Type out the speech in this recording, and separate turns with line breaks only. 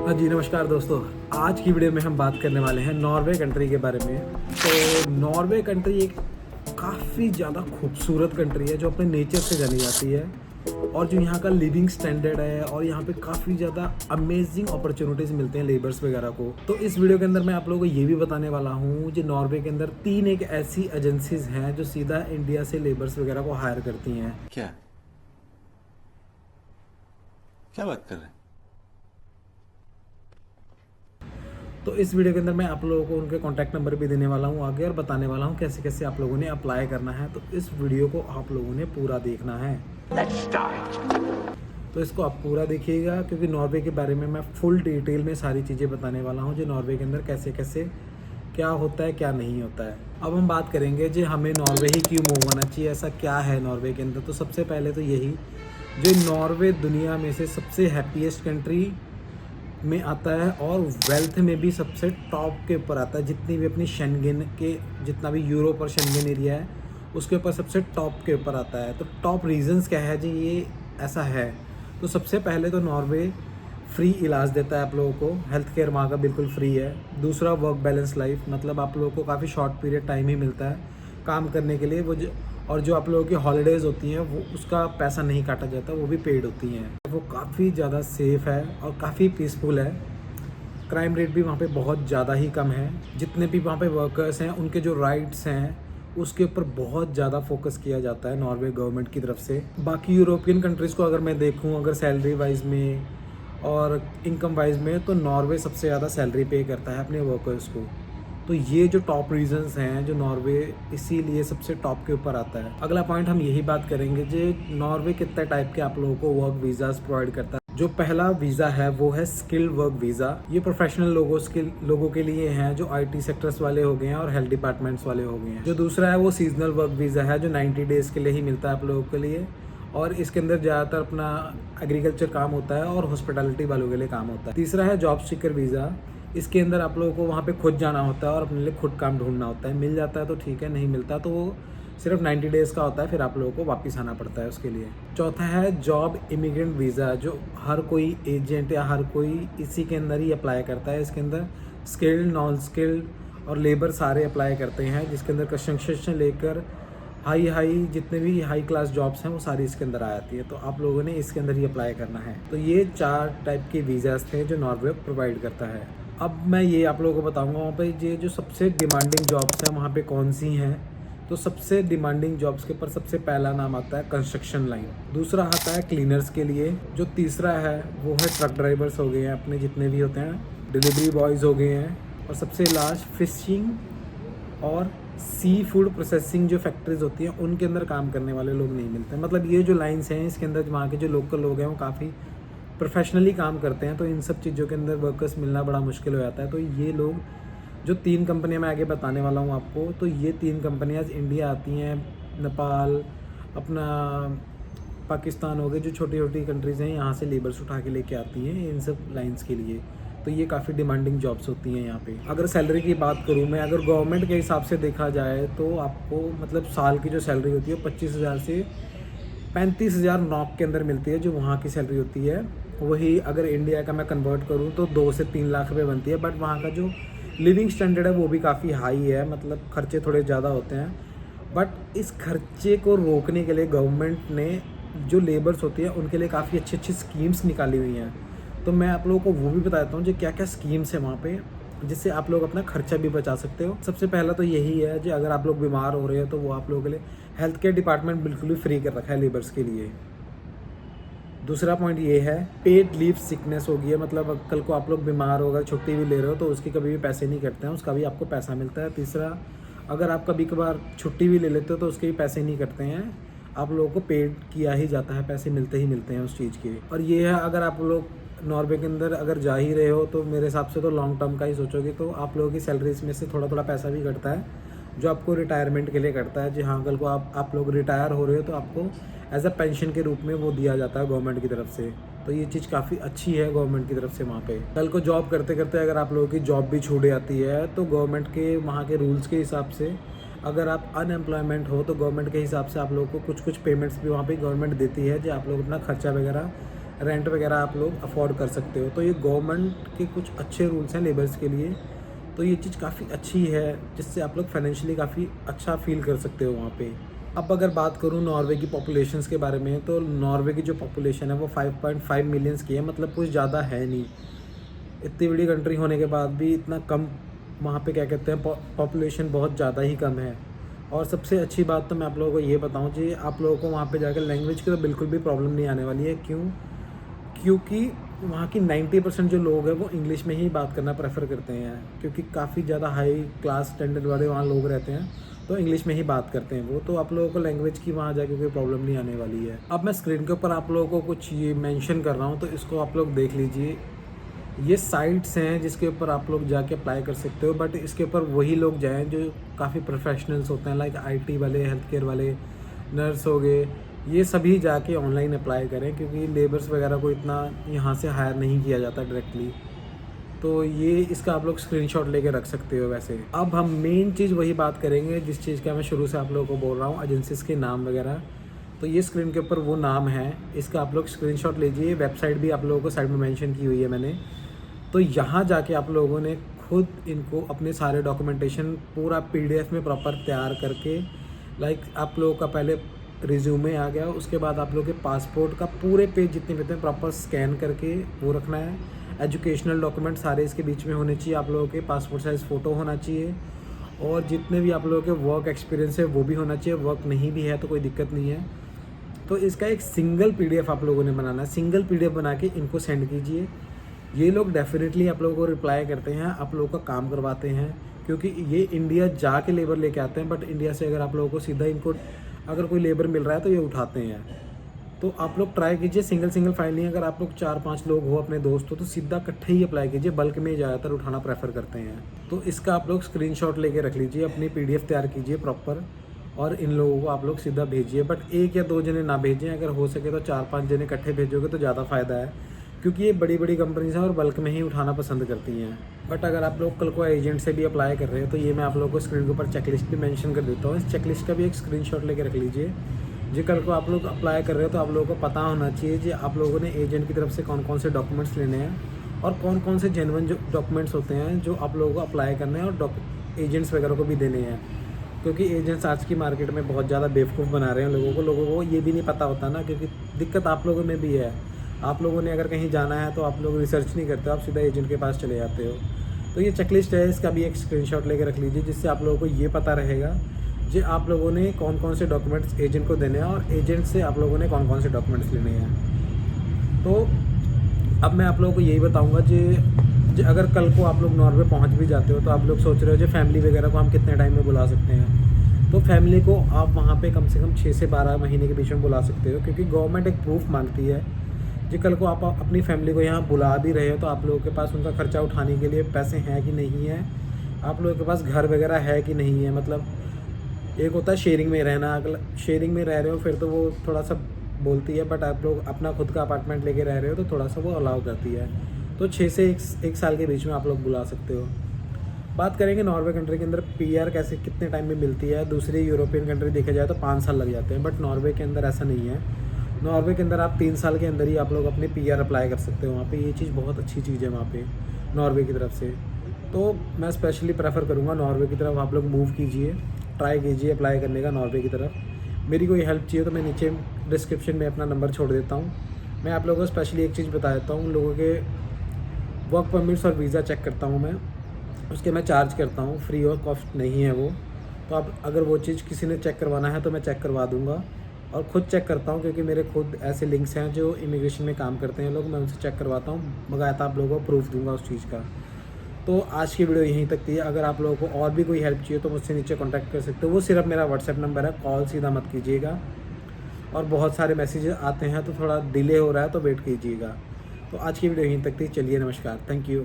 हाँ जी, नमस्कार दोस्तों। आज की वीडियो में हम बात करने वाले हैं नॉर्वे कंट्री के बारे में। तो नॉर्वे कंट्री एक काफ़ी ज़्यादा खूबसूरत कंट्री है जो अपने नेचर से जानी जाती है, और जो यहाँ का लिविंग स्टैंडर्ड है, और यहाँ पे काफ़ी ज़्यादा अमेजिंग अपॉर्चुनिटीज़ मिलते हैं लेबर्स वगैरह को। तो इस वीडियो के अंदर मैं आप लोगों को ये भी बताने वाला हूँ जो नॉर्वे के अंदर 3 एक ऐसी एजेंसीज हैं जो सीधा इंडिया से लेबर्स वगैरह को हायर करती हैं।
क्या क्या बात कर रहे हैं?
तो इस वीडियो के अंदर मैं आप लोगों को उनके कॉन्टैक्ट नंबर भी देने वाला हूँ आगे, और बताने वाला हूँ कैसे कैसे आप लोगों ने अप्लाई करना है। तो इस वीडियो को आप लोगों ने पूरा देखना है। तो इसको आप पूरा देखिएगा, क्योंकि नॉर्वे के बारे में मैं फुल डिटेल में सारी चीज़ें बताने वाला हूँ जो नॉर्वे के अंदर कैसे कैसे क्या होता है क्या नहीं होता है। अब हम बात करेंगे जो हमें नॉर्वे ही क्यों मूव होना चाहिए, ऐसा क्या है नॉर्वे के अंदर। तो सबसे पहले तो यही, जो नॉर्वे दुनिया में से सबसे हैप्पीएस्ट कंट्री में आता है, और वेल्थ में भी सबसे टॉप के ऊपर आता है। जितनी भी अपनी शेंगेन के, जितना भी यूरोप और शेंगेन एरिया है उसके ऊपर सबसे टॉप के ऊपर आता है। तो टॉप रीजंस क्या है जी ये ऐसा है। तो सबसे पहले तो नॉर्वे फ्री इलाज देता है आप लोगों को, हेल्थ केयर वहाँ का बिल्कुल फ्री है। दूसरा, वर्क बैलेंस लाइफ, मतलब आप लोगों को काफ़ी शॉर्ट पीरियड टाइम ही मिलता है काम करने के लिए। और जो आप लोगों की हॉलीडेज़ होती हैं वो उसका पैसा नहीं काटा जाता, वो भी पेड होती हैं। वो काफ़ी ज़्यादा सेफ़ है और काफ़ी पीसफुल है। क्राइम रेट भी वहाँ पे बहुत ज़्यादा ही कम है। जितने भी वहाँ पे वर्कर्स हैं उनके जो राइट्स हैं उसके ऊपर बहुत ज़्यादा फोकस किया जाता है नॉर्वे गवर्नमेंट की तरफ से। बाकी यूरोपियन कंट्रीज़ को अगर मैं देखूँ, अगर सैलरी वाइज में और इनकम वाइज में, तो नॉर्वे सबसे ज़्यादा सैलरी पे करता है अपने वर्कर्स को। तो ये जो टॉप रीजंस हैं जो नॉर्वे इसीलिए सबसे टॉप के ऊपर आता है। अगला पॉइंट हम यही बात करेंगे जो नॉर्वे कितने टाइप के आप लोगों को वर्क वीज़ाज प्रोवाइड करता है। जो पहला वीज़ा है वो है स्किल्ड वर्क वीज़ा। ये प्रोफेशनल लोगों के लिए हैं, जो आईटी सेक्टर्स वाले हो गए हैं और हेल्थ डिपार्टमेंट्स वाले हो गए हैं। जो दूसरा है वो सीजनल वर्क वीज़ा है, जो 90 डेज़ के लिए ही मिलता है आप लोगों के लिए, और इसके अंदर ज़्यादातर अपना एग्रीकल्चर काम होता है और हॉस्पिटैलिटी वालों के लिए काम होता है। तीसरा है जॉब सीकर वीज़ा। इसके अंदर आप लोगों को वहाँ पे खुद जाना होता है और अपने लिए खुद काम ढूंढना होता है। मिल जाता है तो ठीक है, नहीं मिलता तो वो सिर्फ 90 डेज़ का होता है, फिर आप लोगों को वापस आना पड़ता है उसके लिए। चौथा है जॉब इमिग्रेंट वीज़ा, जो हर कोई एजेंट या हर कोई इसी के अंदर ही अप्लाई करता है। इसके अंदर स्किल्ड, नॉन स्किल्ड और लेबर सारे अप्लाई करते हैं, जिसके अंदर कंस्ट्रक्शन लेकर हाई जितने भी हाई क्लास जॉब्स हैं वो सारी इसके अंदर आ जाती है। तो आप लोगों ने इसके अंदर ही अप्लाई करना है। तो ये 4 टाइप के वीज़ाज थे जो नॉर्वे प्रोवाइड करता है। अब मैं ये आप लोगों को बताऊंगा वहाँ पे ये जो सबसे डिमांडिंग जॉब्स हैं वहाँ पे कौन सी हैं। तो सबसे डिमांडिंग जॉब्स के ऊपर सबसे पहला नाम आता है कंस्ट्रक्शन लाइन। दूसरा आता है क्लीनर्स के लिए। जो तीसरा है वो है ट्रक ड्राइवर्स हो गए हैं अपने जितने भी होते हैं, डिलीवरी बॉयज़ हो गए हैं, और सबसे लास्ट फिशिंग और सी फूड प्रोसेसिंग जो फैक्ट्रीज होती हैं उनके अंदर काम करने वाले लोग नहीं मिलते। मतलब ये जो लाइन्स हैं इसके अंदर वहाँ के जो लोकल लोग हैं वो काफ़ी प्रोफेशनली काम करते हैं, तो इन सब चीज़ों के अंदर वर्कर्स मिलना बड़ा मुश्किल हो जाता है। तो ये लोग जो 3 कंपनियां मैं आगे बताने वाला हूँ आपको, तो ये 3 कंपनियां इंडिया आती हैं, नेपाल, अपना पाकिस्तान हो गए, जो छोटी छोटी कंट्रीज़ हैं यहाँ से लेबर्स उठा के लेके आती हैं इन सब लाइन्स के लिए। तो ये काफ़ी डिमांडिंग जॉब्स होती हैं यहाँ पे। अगर सैलरी की बात करूँ मैं, अगर गवर्नमेंट के हिसाब से देखा जाए तो आपको मतलब साल की जो सैलरी होती है 25,000 से 35,000 नॉक के अंदर मिलती है, जो वहाँ की सैलरी होती है। वही अगर इंडिया का मैं कन्वर्ट करूँ तो 2 से 3 लाख रुपए बनती है। बट वहाँ का जो लिविंग स्टैंडर्ड है वो भी काफ़ी हाई है, मतलब खर्चे थोड़े ज़्यादा होते हैं। बट इस खर्चे को रोकने के लिए गवर्नमेंट ने जो लेबर्स होती है उनके लिए काफ़ी अच्छी अच्छी स्कीम्स निकाली हुई हैं। तो मैं आप लोगों को वो भी बता देता हूँ जो क्या क्या स्कीम्स है वहाँ पे, जिससे आप लोग अपना खर्चा भी बचा सकते हो। सबसे पहला तो यही है जो अगर आप लोग बीमार हो रहे हो तो वो आप लोगों के लिए हेल्थ केयर डिपार्टमेंट बिल्कुल ही फ्री कर रखा है लेबर्स के लिए। दूसरा पॉइंट ये है पेड लीव सिकनेस हो गई है, मतलब कल को आप लोग बीमार हो गए, छुट्टी भी ले रहे हो तो उसके कभी भी पैसे नहीं कटते हैं, उसका भी आपको पैसा मिलता है। तीसरा, अगर आप कभी कभार छुट्टी भी ले लेते हो तो उसके भी पैसे नहीं कटते हैं, आप लोगों को पेड किया ही जाता है, पैसे मिलते ही मिलते हैं उस चीज़ के। और ये है अगर आप लोग नॉर्वे के अंदर अगर जा ही रहे हो तो मेरे हिसाब से तो लॉन्ग टर्म का ही सोचोगे, तो आप लोगों की सैलरीज में से थोड़ा थोड़ा पैसा भी कटता है जो आपको रिटायरमेंट के लिए कटता है। जी हाँ, कल को आप लोग रिटायर हो रहे हो तो आपको एज अ पेंशन के रूप में वो दिया जाता है गवर्नमेंट की तरफ से। तो ये चीज़ काफ़ी अच्छी है गवर्नमेंट की तरफ से वहाँ पे। कल को जॉब करते करते अगर आप लोगों की जॉब भी छूट जाती है तो गवर्नमेंट के वहाँ के रूल्स के हिसाब से अगर आप अनएम्प्लॉयमेंट हो तो गवर्नमेंट के हिसाब से आप लोगों को कुछ कुछ पेमेंट्स भी वहाँ पे गवर्नमेंट देती है, जो आप लोग अपना खर्चा वगैरह रेंट वगैरह आप लोग अफोर्ड कर सकते हो। तो ये गवर्नमेंट के कुछ अच्छे रूल्स हैं लेबर्स के लिए, तो ये चीज़ काफ़ी अच्छी है, जिससे आप लोग फाइनेंशियली काफ़ी अच्छा फील कर सकते हो वहाँ पे। अब अगर बात करूँ नॉर्वे की पॉपुलेशंस के बारे में, तो नॉर्वे की जो पॉपुलेशन है वो 5.5 मिलियंस की है, मतलब कुछ ज़्यादा है नहीं। इतनी बड़ी कंट्री होने के बाद भी इतना कम वहाँ पे क्या कहते हैं पॉपुलेशन बहुत ज़्यादा ही कम है। और सबसे अच्छी बात तो मैं आप लोगों को ये बताऊँ जी, आप लोगों को वहाँ पे जाकर लैंग्वेज की तो बिल्कुल भी प्रॉब्लम नहीं आने वाली है। क्यों? क्योंकि वहाँ की 90% जो लोग हैं वो इंग्लिश में ही बात करना प्रेफर करते हैं, क्योंकि काफ़ी ज़्यादा हाई क्लास स्टैंडर्ड वाले वहाँ लोग रहते हैं, तो इंग्लिश में ही बात करते हैं वो। तो आप लोगों को लैंग्वेज की वहाँ जाके कोई प्रॉब्लम नहीं आने वाली है। अब मैं स्क्रीन के ऊपर आप लोगों को कुछ ये मेंशन कर रहा हूँ, तो इसको आप लोग देख लीजिए। ये साइट्स हैं जिसके ऊपर आप लोग जाके अप्लाई कर सकते हो, बट इसके ऊपर वही लोग जाएँ जो काफ़ी प्रोफेशनल्स होते हैं, लाइक IT वाले, हेल्थ केयर वाले, नर्स हो गए, ये सभी जाके ऑनलाइन अप्लाई करें, क्योंकि लेबर्स वगैरह को इतना यहाँ से हायर नहीं किया जाता डायरेक्टली। तो ये इसका आप लोग स्क्रीनशॉट लेके रख सकते हो। वैसे अब हम मेन चीज़ वही बात करेंगे जिस चीज़ का मैं शुरू से आप लोगों को बोल रहा हूँ, एजेंसीज़ के नाम वगैरह। तो ये स्क्रीन के ऊपर वो नाम है, इसका आप लोग स्क्रीनशॉट लीजिए। वेबसाइट भी आप लोगों को साइड में मेंशन की हुई है मैंने। तो यहाँ जाके आप लोगों ने खुद इनको अपने सारे डॉक्यूमेंटेशन पूरा PDF में प्रॉपर तैयार करके, लाइक आप लोगों का पहले रिज्यूमे आ गया, उसके बाद आप लोगों के पासपोर्ट का पूरे पेज जितने भी हैं प्रॉपर स्कैन करके वो रखना है। एजुकेशनल डॉक्यूमेंट सारे इसके बीच में होने चाहिए, आप लोगों के पासपोर्ट साइज़ फ़ोटो होना चाहिए, और जितने भी आप लोगों के वर्क एक्सपीरियंस है वो भी होना चाहिए। वर्क नहीं भी है तो कोई दिक्कत नहीं है। तो इसका एक सिंगल PDF आप लोगों ने बनाना है। सिंगल PDF बना के इनको सेंड कीजिए। ये लोग डेफिनेटली आप लोगों को रिप्लाई करते हैं, आप लोगों का काम करवाते हैं, क्योंकि ये इंडिया जाके लेबर लेके आते हैं, बट इंडिया से अगर आप लोगों को सीधा इनको अगर कोई लेबर मिल रहा है तो ये उठाते हैं। तो आप लोग ट्राई कीजिए सिंगल फाइल नहीं, अगर आप लोग 4-5 लोग हो अपने दोस्त हो तो सीधा इकट्ठे ही अप्लाई कीजिए। बल्क में ज़्यादातर उठाना प्रेफर करते हैं। तो इसका आप लोग स्क्रीनशॉट लेके रख लीजिए, अपनी PDF तैयार कीजिए प्रॉपर, और इन लोगों को आप लोग सीधा भेजिए। बट 1 या 2 जने ना भेजें, अगर हो सके तो 4-5 जने इकट्ठे भेजोगे तो ज़्यादा फ़ायदा है, क्योंकि ये बड़ी बड़ी कंपनीज हैं और बल्क में ही उठाना पसंद करती हैं। बट अगर आप लोग कल को एजेंट से भी अप्लाई कर रहे हैं तो ये मैं आप लोगों को स्क्रीन के ऊपर चेकलिस्ट भी मेंशन कर देता हूँ। इस चेकलिस्ट का भी एक स्क्रीनशॉट लेके रख लीजिए। जी कल को आप लोग अप्लाई कर रहे हो तो आप लोगों को पता होना चाहिए कि आप लोगों ने एजेंट की तरफ से कौन कौन से डॉक्यूमेंट्स लेने हैं, और कौन कौन से जेन्युइन जो डॉक्यूमेंट्स होते हैं जो आप लोगों को अप्लाई करने हैं, और एजेंट्स वगैरह को भी देने हैं। क्योंकि एजेंट्स आज की मार्केट में बहुत ज़्यादा बेवकूफ़ बना रहे हैं लोगों को ये भी नहीं पता होता ना, क्योंकि दिक्कत आप लोगों में भी है। आप लोगों ने अगर कहीं जाना है तो आप लोग रिसर्च नहीं करते, आप सीधा एजेंट के पास चले जाते हो। तो ये चेकलिस्ट है, इसका भी एक स्क्रीनशॉट लेके रख लीजिए, जिससे आप लोगों को ये पता रहेगा जी आप लोगों ने कौन कौन से डॉक्यूमेंट्स एजेंट को देने हैं, और एजेंट से आप लोगों ने कौन कौन से डॉक्यूमेंट्स लेने हैं। तो अब मैं आप लोगों को यही बताऊँगा जी अगर कल को आप लोग नॉर्वे पहुँच भी जाते हो तो आप लोग सोच रहे हो जी फैमिली वगैरह को हम कितने टाइम में बुला सकते हैं। तो फैमिली को आप वहाँ पे कम से कम 6 से 12 महीने के बीच में बुला सकते हो, क्योंकि गवर्नमेंट एक प्रूफ मांगती है जी कल को आप अपनी फैमिली को यहाँ बुला भी रहे हो तो आप लोगों के पास उनका खर्चा उठाने के लिए पैसे हैं कि नहीं है, आप लोगों के पास घर वगैरह है कि नहीं है। मतलब एक होता है शेयरिंग में रहना, अगर शेयरिंग में रह रहे हो फिर तो वो थोड़ा सा बोलती है, बट आप लोग अपना खुद का अपार्टमेंट लेके रह रहे हो तो थोड़ा सा वो अलाउ करती है। तो 6 से 1 साल के बीच में आप लोग बुला सकते हो। बात करेंगे नॉर्वे कंट्री के अंदर PR कैसे कितने टाइम में मिलती है। दूसरी यूरोपियन कंट्री देखा जाए तो 5 साल लग जाते हैं, बट नॉर्वे के अंदर ऐसा नहीं है। नॉर्वे के अंदर आप 3 साल के अंदर ही आप लोग अपने PR अप्लाई कर सकते हो। वहाँ पे ये चीज़ बहुत अच्छी चीज़ है वहाँ पे नॉर्वे की तरफ से। तो मैं स्पेशली प्रेफर करूँगा नॉर्वे की तरफ आप लोग मूव कीजिए, ट्राई कीजिए अप्लाई करने का नॉर्वे की तरफ। मेरी कोई हेल्प चाहिए तो मैं नीचे डिस्क्रिप्शन में अपना नंबर छोड़ देता हूँ। मैं आप लोगों को स्पेशली एक चीज़ बता देता हूँ, लोगों के वर्क परमिट्स और वीज़ा चेक करता हूँ मैं, उसके मैं चार्ज करता हूँ, फ्री और कॉस्ट नहीं है वो। तो आप अगर वो चीज़ किसी ने चेक करवाना है तो मैं चेक करवा दूँगा, और ख़ुद चेक करता हूँ, क्योंकि मेरे खुद ऐसे लिंक्स हैं जो इमिग्रेशन में काम करते हैं लोग, मैं उनसे चेक करवाता हूँ, बकायदा आप लोगों को प्रूफ दूंगा उस चीज़ का। तो आज की वीडियो यहीं तक थी। अगर आप लोगों को और भी कोई हेल्प चाहिए तो मुझसे नीचे कॉन्टैक्ट कर सकते हो। वो सिर्फ मेरा व्हाट्सएप नंबर है, कॉल सीधा मत कीजिएगा, और बहुत सारे मैसेजेस आते हैं तो थोड़ा डिले हो रहा है तो वेट कीजिएगा। तो आज की वीडियो यहीं तक थी। चलिए नमस्कार, थैंक यू।